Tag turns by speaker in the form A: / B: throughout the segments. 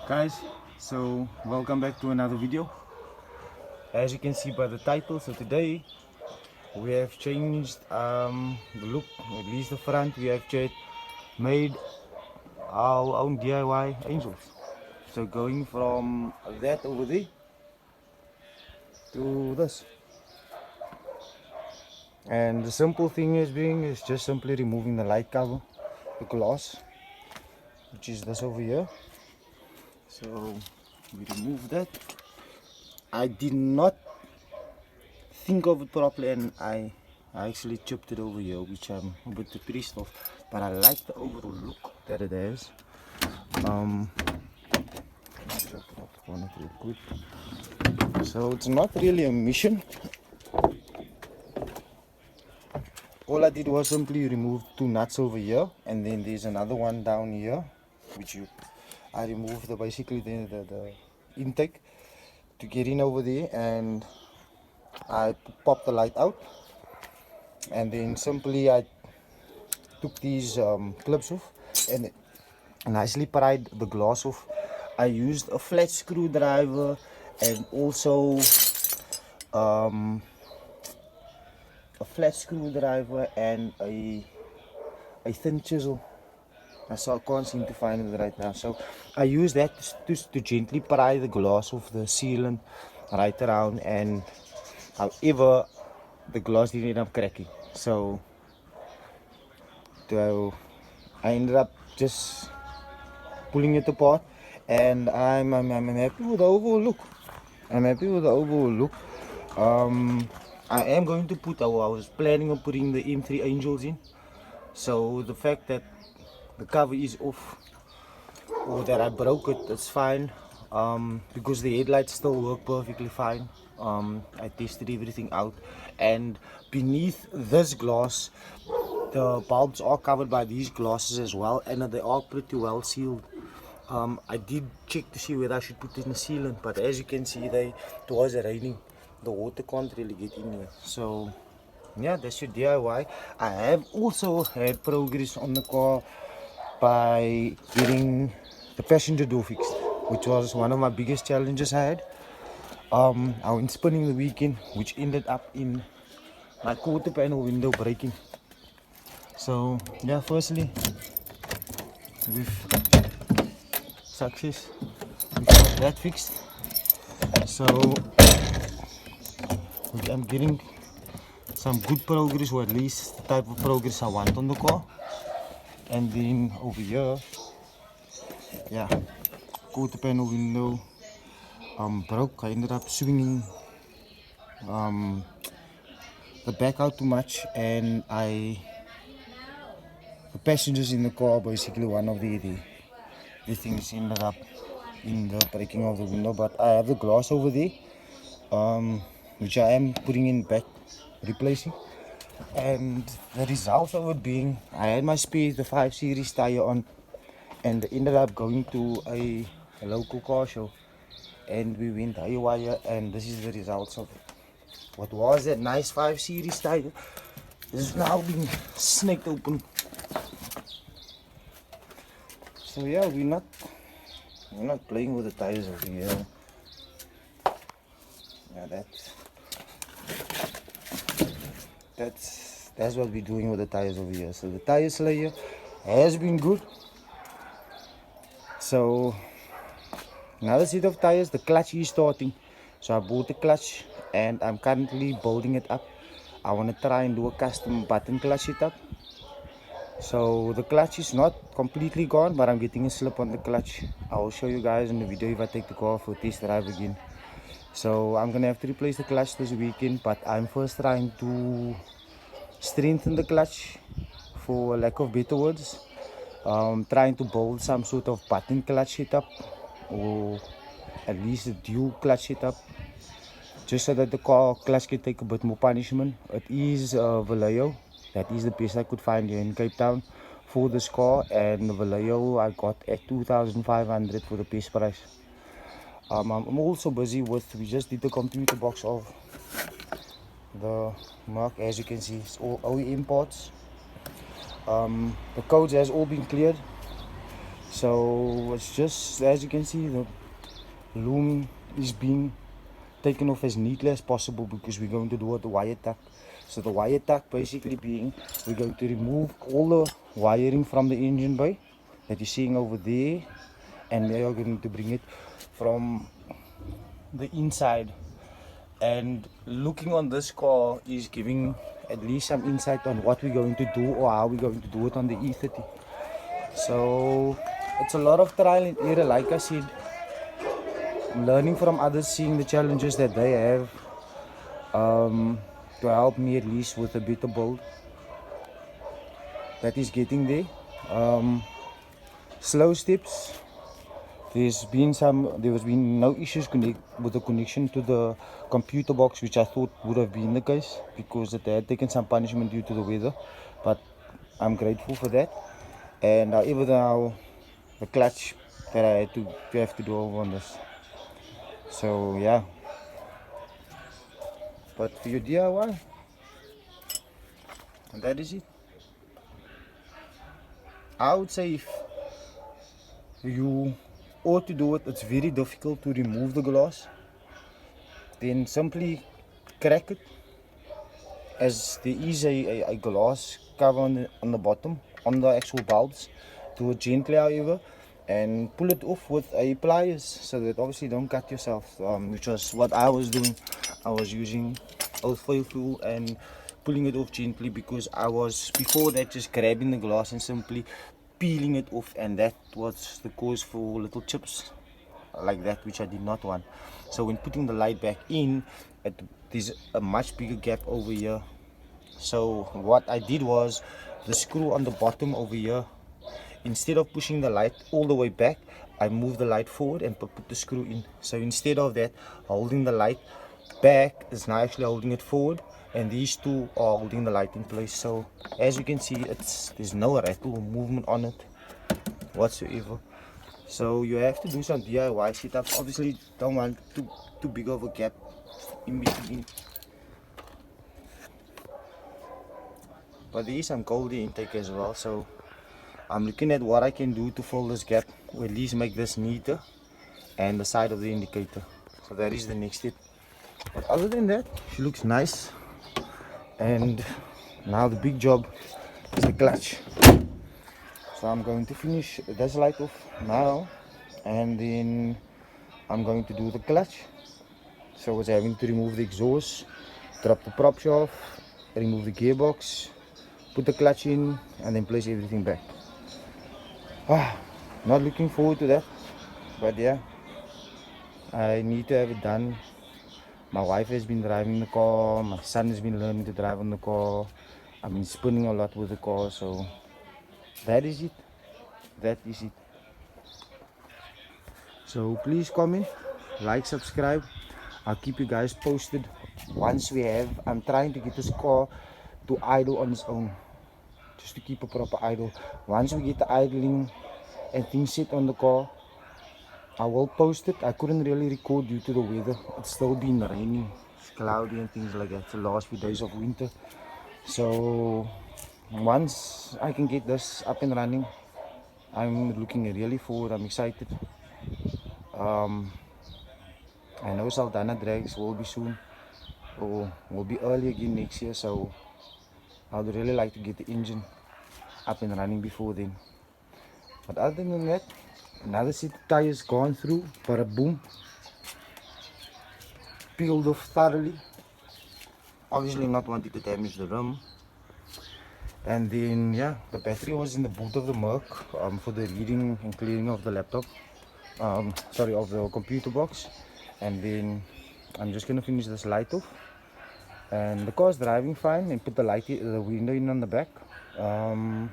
A: Guys, so welcome back to another video. As you can see by the title, so today we have changed the look, at least the front. We have made our own DIY angels. So going from that over there to this, and the simple thing is just simply removing the light cover, the glass, which is this over here. So we remove that. I did not think of it properly, and I actually chipped it over here, which I'm a bit pissed off, but I like the overall look that it has. So it's not really a mission. All I did was simply remove two nuts over here, and then there's another one down here, which I removed basically the intake to get in over there, and I popped the light out, and then simply I took these clips off and nicely pried the glass off. I used a flat screwdriver and also a flat screwdriver and a thin chisel. So I can't seem to find it right now. So I used that to gently pry the glass off the sealant right around, and however the glass didn't end up cracking. So I ended up just pulling it apart, and I'm happy with the overall look. I am going to put I was planning on putting the M3 Angels in. So the fact that the cover is off, or that I broke it, it's fine, because the headlights still work perfectly fine. I tested everything out, and beneath this glass the bulbs are covered by these glasses as well, and they are pretty well sealed. I did check to see whether I should put in a sealant, but as you can see, it was raining. The water can't really get in here. So yeah, that's your DIY. I have also had progress on the car by getting the passenger door fixed, which was one of my biggest challenges I had. I went spinning the weekend, which ended up in my quarter panel window breaking. So yeah, firstly, with success, we got that fixed. So I'm getting some good progress, or at least the type of progress I want on the car. And then over here, yeah, quarter panel window broke. I ended up swinging the back out too much, and the passengers in the car, basically one of the things ended up in the breaking of the window. But I have the glass over there, which I am putting in back, replacing. And the result of it being, I had my spare, the 5 Series tire on, and ended up going to a local car show, and we went haywire, and this is the results of it. What was that nice 5 Series tire is now being snaked open. So yeah, we're not playing with the tires over here. Yeah, that's what we're doing with the tires over here. So the tire slayer has been good. So another set of tires, the clutch is starting. So I bought the clutch, and I'm currently building it up. I want to try and do a custom button clutch setup. So the clutch is not completely gone, but I'm getting a slip on the clutch. I will show you guys in the video if I take the car for a test drive again. So I'm gonna have to replace the clutch this weekend, but I'm first trying to strengthen the clutch, for lack of better words. Trying to build some sort of button clutch setup, or at least a dual clutch setup, just so that the car clutch can take a bit more punishment. It is Vallejo. That is the best I could find here in Cape Town for this car, and the Vallejo I got at 2,500 for the best price. I'm also busy with, we just did the computer box of the Mark. As you can see, it's all OEM parts. The codes has all been cleared. So it's just, as you can see, the loom is being taken off as neatly as possible because we're going to do it the wire tack. So the wire tack basically being, we're going to remove all the wiring from the engine bay that you're seeing over there, and we are going to bring it from the inside. And looking on this car is giving at least some insight on what we're going to do or how we're going to do it on the E30. So it's a lot of trial and error, like I said, learning from others, seeing the challenges that they have, to help me at least with a better build that is getting there. Slow steps. There has been no issues with the connection to the computer box, which I thought would have been the case because it had taken some punishment due to the weather, but I'm grateful for that. And however now the clutch that I had to have to do over on this. So yeah, but for your DIY, and that is it. I would say if you ought to do it, it's very difficult to remove the glass, then simply crack it, as there is a glass cover on the bottom, on the actual bulbs. Do it gently however, and pull it off with a pliers so that obviously don't cut yourself, which was what I was doing. I was using old foil tool and pulling it off gently because I was before that just grabbing the glass and simply peeling it off, and that was the cause for little chips like that, which I did not want. So when putting the light back in, there's a much bigger gap over here. So what I did was the screw on the bottom over here, instead of pushing the light all the way back, I moved the light forward and put the screw in. So instead of that holding the light back, is now actually holding it forward, and these two are holding the light in place. So as you can see, there's no rattle or movement on it whatsoever. So you have to do some DIY setups. Obviously don't want too big of a gap in between, but there is some cold intake as well, so I'm looking at what I can do to fill this gap, or at least make this neater, and the side of the indicator. So that is the next step. But other than that, she looks nice. And now the big job is the clutch. So I'm going to finish this light off now, and then I'm going to do the clutch. So I was having to remove the exhaust, drop the prop shaft, remove the gearbox, put the clutch in, and then place everything back. Not looking forward to that, but yeah, I need to have it done. My wife has been driving the car, my son has been learning to drive on the car, I've been spinning a lot with the car, so that is it. So please comment, like, subscribe. I'll keep you guys posted once we have. I'm trying to get this car to idle on its own, just to keep a proper idle. Once we get the idling and things set on the car, I will post it. I couldn't really record due to the weather. It's still been raining, it's cloudy and things like that. It's the last few days of winter. So once I can get this up and running, I'm looking really forward. I'm excited. I know Saldana drags will be soon, or will be early again next year, so I would really like to get the engine up and running before then. But other than that, another set of tires gone through, but a boom, peeled off thoroughly. Obviously not wanting to damage the rim. And then yeah, the battery was in the boot of the Merc for the reading and clearing of the laptop, sorry, of the computer box. And then I'm just gonna finish this light off, and the car's driving fine, and put the window in on the back, and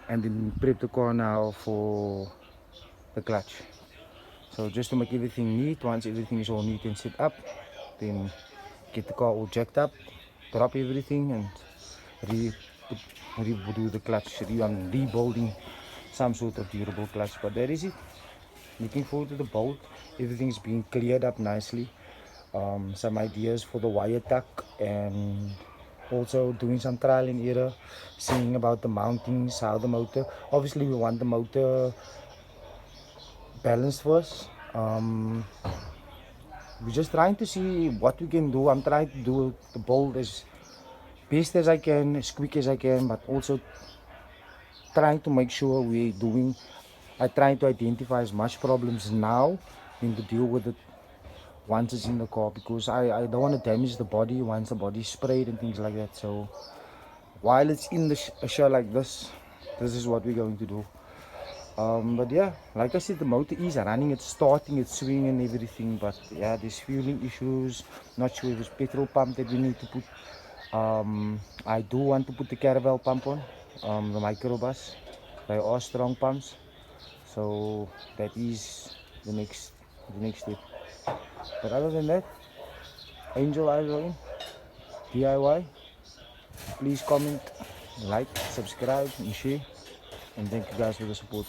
A: then prep the car now for the clutch. So just to make everything neat, once everything is all neat and set up, then get the car all jacked up, drop everything, and redo the clutch. I'm rebuilding some sort of durable clutch, but that is it. Looking forward to the bolt. Everything's being cleared up nicely. Some ideas for the wire tuck and Also doing some trial and error, seeing about the mountings, how the motor. Obviously, we want the motor balanced first. We're just trying to see what we can do. I'm trying to do the build as best as I can, as quick as I can, but also trying to make sure we're doing. I try to identify as much problems now than to deal with it once it's in the car, because I don't want to damage the body once the body is sprayed and things like that. So while it's in the a show like this is what we're going to do. But yeah, like I said, the motor is running, it's starting, it's swinging and everything, but yeah, there's fueling issues. Not sure if it's petrol pump that we need to put. I do want to put the caravel pump on, the microbus. They are strong pumps, so that is the next step. But other than that, Angel Eyes are in DIY. Please comment, like, subscribe, and share. And thank you guys for the support.